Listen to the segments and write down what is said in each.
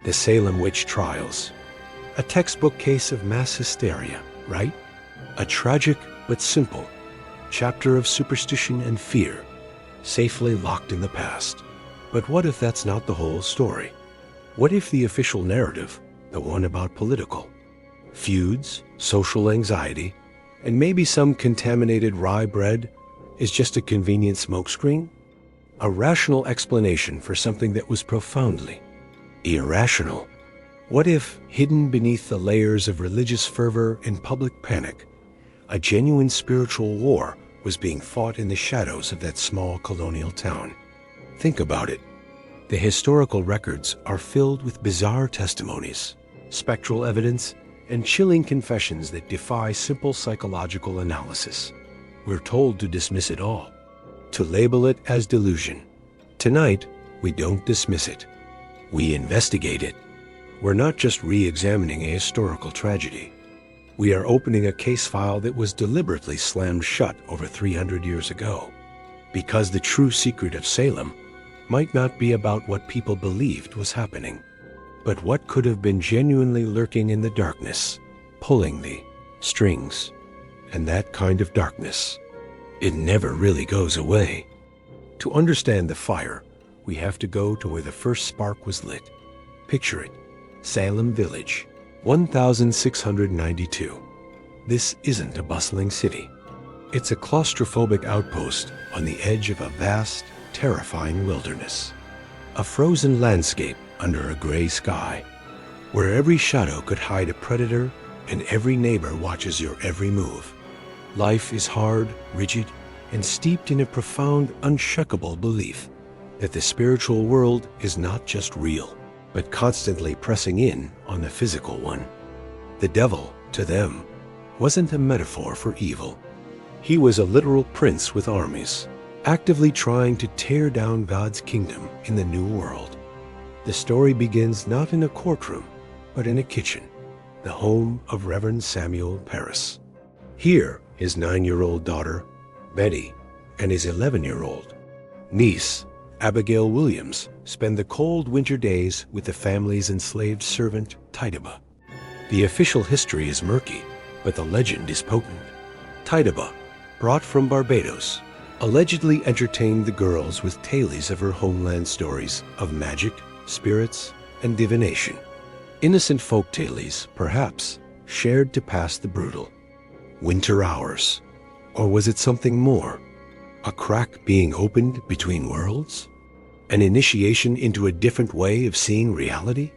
The Salem witch trials. A textbook case of mass hysteria, right? A tragic but simple chapter of superstition and fear, safely locked in the past. But what if that's not the whole story? What if the official narrative, the one about political feuds, social anxiety, and maybe some contaminated rye bread, is just a convenient smokescreen? A rational explanation for something that was profoundly irrational. What if, hidden beneath the layers of religious fervor and public panic, a genuine spiritual war was being fought in the shadows of that small colonial town? Think about it. The historical records are filled with bizarre testimonies, spectral evidence, and chilling confessions that defy simple psychological analysis. We're told to dismiss it all, to label it as delusion. Tonight, we don't dismiss it. We investigate it. We're not just re-examining a historical tragedy. We are opening a case file that was deliberately slammed shut over 300 years ago. Because the true secret of Salem might not be about what people believed was happening, but what could have been genuinely lurking in the darkness, pulling the strings. And that kind of darkness, it never really goes away. To understand the fire, we have to go to where the first spark was lit. Picture it, Salem Village, 1692. This isn't a bustling city. It's a claustrophobic outpost on the edge of a vast, terrifying wilderness. A frozen landscape under a gray sky, where every shadow could hide a predator and every neighbor watches your every move. Life is hard, rigid, and steeped in a profound, unshakable belief that the spiritual world is not just real, but constantly pressing in on the physical one. The devil, to them, wasn't a metaphor for evil. He was a literal prince with armies, actively trying to tear down God's kingdom in the New World. The story begins not in a courtroom, but in a kitchen, the home of Reverend Samuel Parris. Here, his 9-year-old daughter, Betty, and his 11-year-old niece, Abigail Williams, spend the cold winter days with the family's enslaved servant, Tituba. The official history is murky, but the legend is potent. Tituba, brought from Barbados, allegedly entertained the girls with tales of her homeland stories of magic, spirits, and divination. Innocent folk tales, perhaps, shared to pass the brutal winter hours. Or was it something more? A crack being opened between worlds? An initiation into a different way of seeing reality?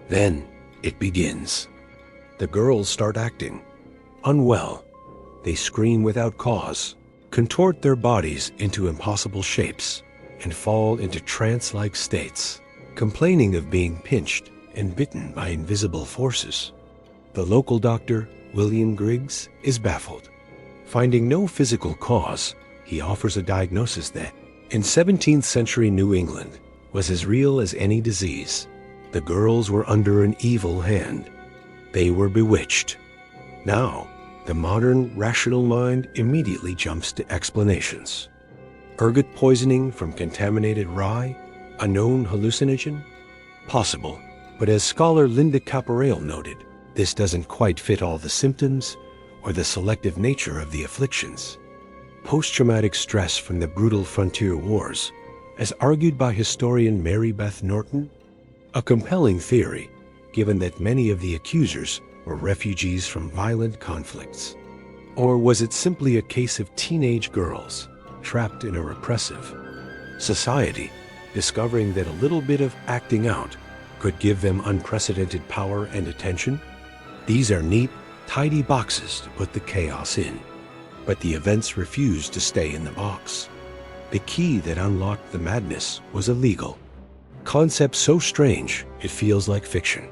Then it begins. The girls start acting unwell. They scream without cause, contort their bodies into impossible shapes, and fall into trance-like states, complaining of being pinched and bitten by invisible forces. The local doctor, William Griggs, is baffled. Finding no physical cause, he offers a diagnosis that, in 17th century New England, was as real as any disease. The girls were under an evil hand. They were bewitched. Now, the modern, rational mind immediately jumps to explanations. Ergot poisoning from contaminated rye, a known hallucinogen? Possible, but as scholar Linda Caporail noted, this doesn't quite fit all the symptoms or the selective nature of the afflictions. Post-traumatic stress from the brutal frontier wars, as argued by historian Mary Beth Norton? A compelling theory, given that many of the accusers were refugees from violent conflicts. Or was it simply a case of teenage girls trapped in a repressive society, discovering that a little bit of acting out could give them unprecedented power and attention? These are neat, tidy boxes to put the chaos in. But the events refused to stay in the box. The key that unlocked the madness was illegal. Concept so strange, it feels like fiction.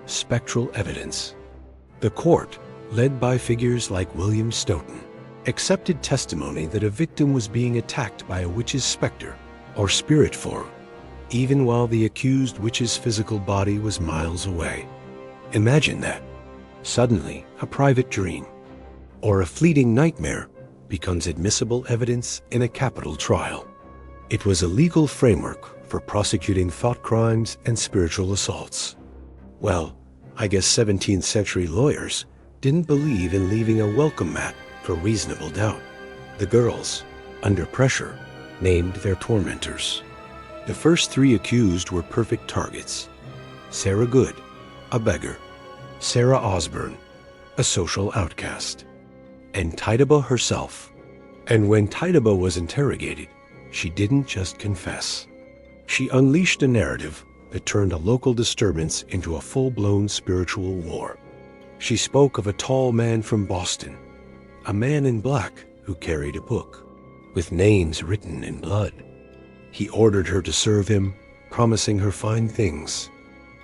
Spectral evidence. The court, led by figures like William Stoughton, accepted testimony that a victim was being attacked by a witch's specter or spirit form, even while the accused witch's physical body was miles away. Imagine that. Suddenly, a private dream or a fleeting nightmare becomes admissible evidence in a capital trial. It was a legal framework for prosecuting thought crimes and spiritual assaults. Well, I guess 17th century lawyers didn't believe in leaving a welcome mat for reasonable doubt. The girls, under pressure, named their tormentors. The first three accused were perfect targets. Sarah Good, a beggar. Sarah Osborne, a social outcast. And Tituba herself. And when Tituba was interrogated, she didn't just confess. She unleashed a narrative that turned a local disturbance into a full-blown spiritual war. She spoke of a tall man from Boston, a man in black who carried a book, with names written in blood. He ordered her to serve him, promising her fine things.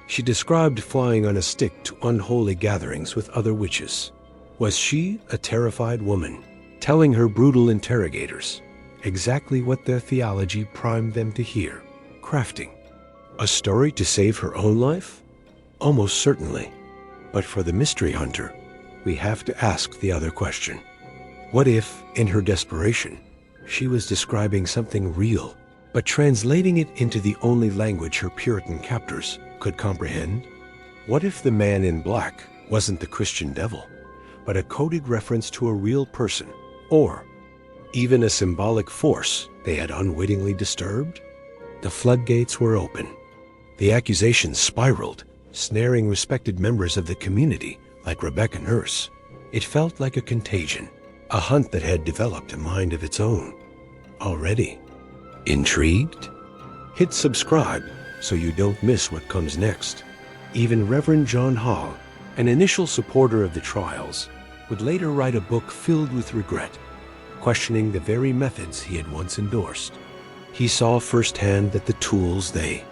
She described flying on a stick to unholy gatherings with other witches. Was she a terrified woman, telling her brutal interrogators exactly what their theology primed them to hear, crafting a story to save her own life? Almost certainly. But for the mystery hunter, we have to ask the other question. What if, in her desperation, she was describing something real, but translating it into the only language her Puritan captors could comprehend? What if the man in black wasn't the Christian devil, but a coded reference to a real person, or even a symbolic force they had unwittingly disturbed? The floodgates were open. The accusations spiraled, snaring respected members of the community like Rebecca Nurse. It felt like a contagion, a hunt that had developed a mind of its own. Already. Intrigued? Hit subscribe so you don't miss what comes next. Even Reverend John Hall, an initial supporter of the trials, would later write a book filled with regret, questioning the very methods he had once endorsed. He saw firsthand that the tools they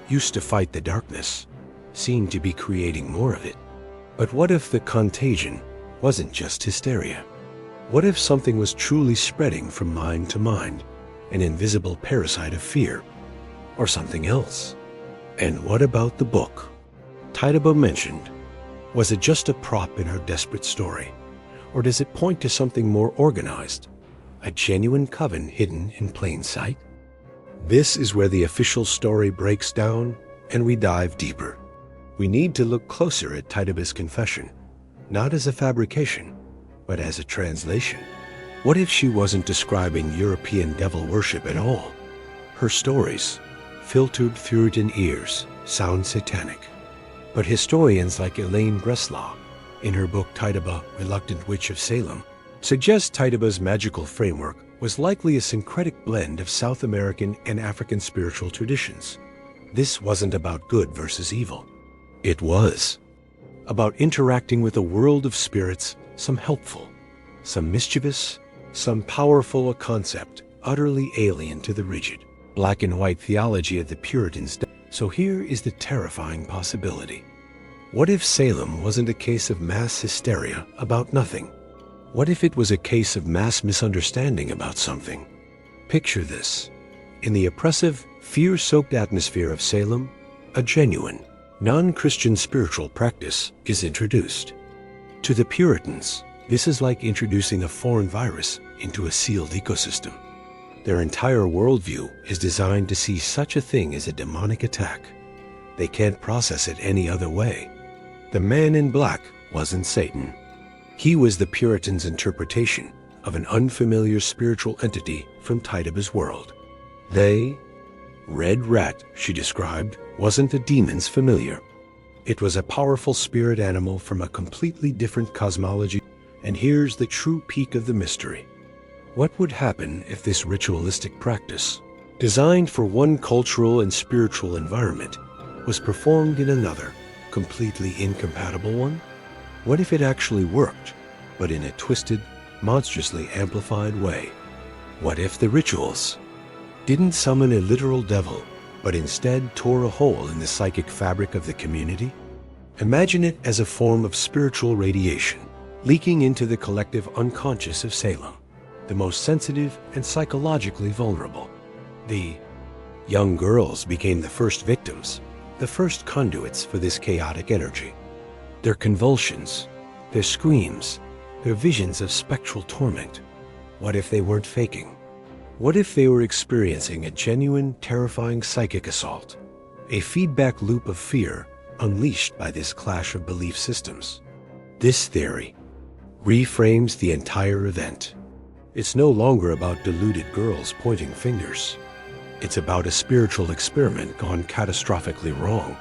used to fight the darkness seemed to be creating more of it. But what if the contagion wasn't just hysteria? What if something was truly spreading from mind to mind, an invisible parasite of fear, or something else? And what about the book Tituba mentioned? Was it just a prop in her desperate story, or does it point to something more organized, a genuine coven hidden in plain sight? This is where the official story breaks down and we dive deeper. We need to look closer at Tituba's confession, not as a fabrication, but as a translation. What if she wasn't describing European devil worship at all? Her stories, filtered Puritan ears, sound satanic. But historians like Elaine Breslau, in her book Tituba, Reluctant Witch of Salem, suggest Tituba's magical framework was likely a syncretic blend of South American and African spiritual traditions. This wasn't about good versus evil. It was about interacting with a world of spirits, some helpful, some mischievous, some powerful, a concept utterly alien to the rigid, black and white theology of the Puritans. So here is the terrifying possibility. What if Salem wasn't a case of mass hysteria about nothing? What if it was a case of mass misunderstanding about something? Picture this. In the oppressive, fear-soaked atmosphere of Salem, a genuine, non-Christian spiritual practice is introduced. To the Puritans, this is like introducing a foreign virus into a sealed ecosystem. Their entire worldview is designed to see such a thing as a demonic attack. They can't process it any other way. The man in black wasn't Satan. He was the Puritans' interpretation of an unfamiliar spiritual entity from Tituba's world. Red Rat, she described, wasn't a demon's familiar. It was a powerful spirit animal from a completely different cosmology. And here's the true peak of the mystery. What would happen if this ritualistic practice, designed for one cultural and spiritual environment, was performed in another, completely incompatible one? What if it actually worked, but in a twisted, monstrously amplified way? What if the rituals didn't summon a literal devil, but instead tore a hole in the psychic fabric of the community? Imagine it as a form of spiritual radiation, leaking into the collective unconscious of Salem, the most sensitive and psychologically vulnerable. The young girls became the first victims, the first conduits for this chaotic energy. Their convulsions, their screams, their visions of spectral torment. What if they weren't faking? What if they were experiencing a genuine, terrifying psychic assault? A feedback loop of fear unleashed by this clash of belief systems. This theory reframes the entire event. It's no longer about deluded girls pointing fingers. It's about a spiritual experiment gone catastrophically wrong.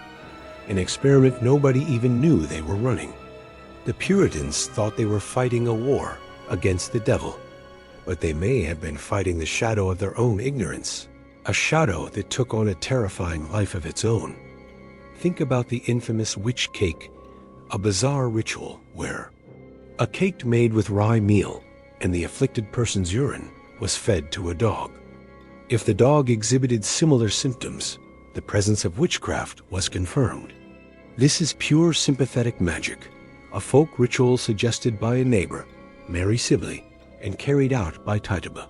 An experiment nobody even knew they were running. The Puritans thought they were fighting a war against the devil, but they may have been fighting the shadow of their own ignorance, a shadow that took on a terrifying life of its own. Think about the infamous witch cake, a bizarre ritual where a cake made with rye meal and the afflicted person's urine was fed to a dog. If the dog exhibited similar symptoms, the presence of witchcraft was confirmed. This is pure sympathetic magic, a folk ritual suggested by a neighbor, Mary Sibley, and carried out by Tituba.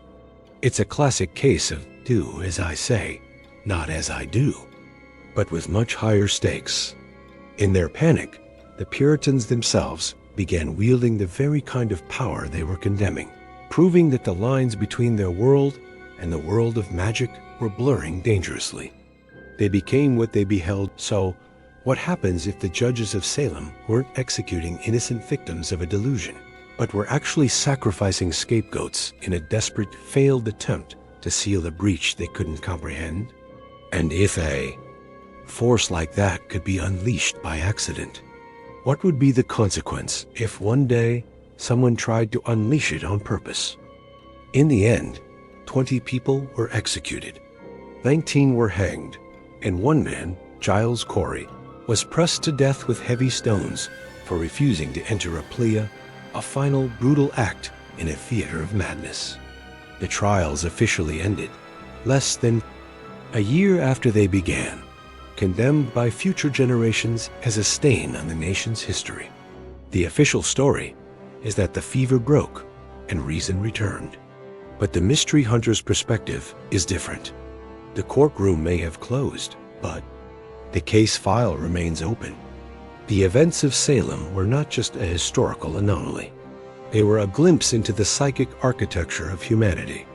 It's a classic case of do as I say, not as I do, but with much higher stakes. In their panic, the Puritans themselves began wielding the very kind of power they were condemning, proving that the lines between their world and the world of magic were blurring dangerously. They became what they beheld. So, what happens if the judges of Salem weren't executing innocent victims of a delusion, but were actually sacrificing scapegoats in a desperate, failed attempt to seal a breach they couldn't comprehend? And if a force like that could be unleashed by accident, what would be the consequence if one day someone tried to unleash it on purpose? In the end, 20 people were executed, 19 were hanged, and one man, Giles Corey, was pressed to death with heavy stones for refusing to enter a plea, a final brutal act in a theater of madness. The trials officially ended less than a year after they began, condemned by future generations as a stain on the nation's history. The official story is that the fever broke and reason returned. But the mystery hunter's perspective is different. The courtroom may have closed, but the case file remains open. The events of Salem were not just a historical anomaly. They were a glimpse into the psychic architecture of humanity.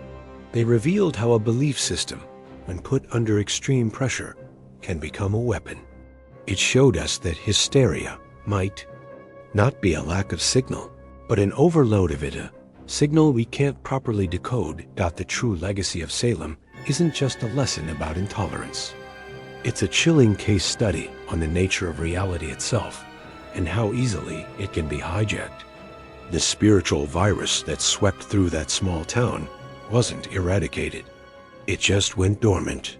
They revealed how a belief system, when put under extreme pressure, can become a weapon. It showed us that hysteria might not be a lack of signal, but an overload of it, a signal we can't properly decode. The true legacy of Salem isn't just a lesson about intolerance. It's a chilling case study on the nature of reality itself and how easily it can be hijacked. The spiritual virus that swept through that small town wasn't eradicated. It just went dormant.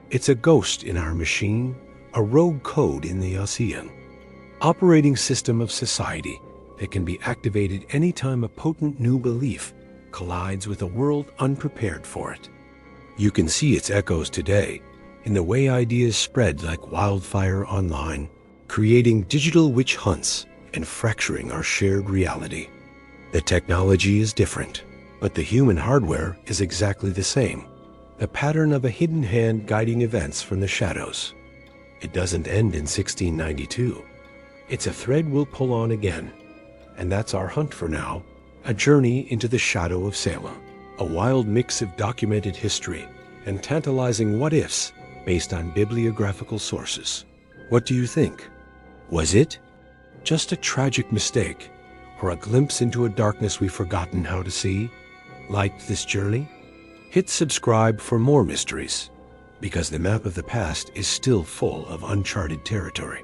It's a ghost in our machine, a rogue code in the ASEAN operating system of society that can be activated anytime a potent new belief collides with a world unprepared for it. You can see its echoes today in the way ideas spread like wildfire online, creating digital witch hunts and fracturing our shared reality. The technology is different, but the human hardware is exactly the same. The pattern of a hidden hand guiding events from the shadows. It doesn't end in 1692. It's a thread we'll pull on again. And that's our hunt for now, a journey into the shadow of Salem, a wild mix of documented history and tantalizing what-ifs based on bibliographical sources. What do you think? Was it just a tragic mistake or a glimpse into a darkness we've forgotten how to see? Liked this journey? Hit subscribe for more mysteries, because the map of the past is still full of uncharted territory.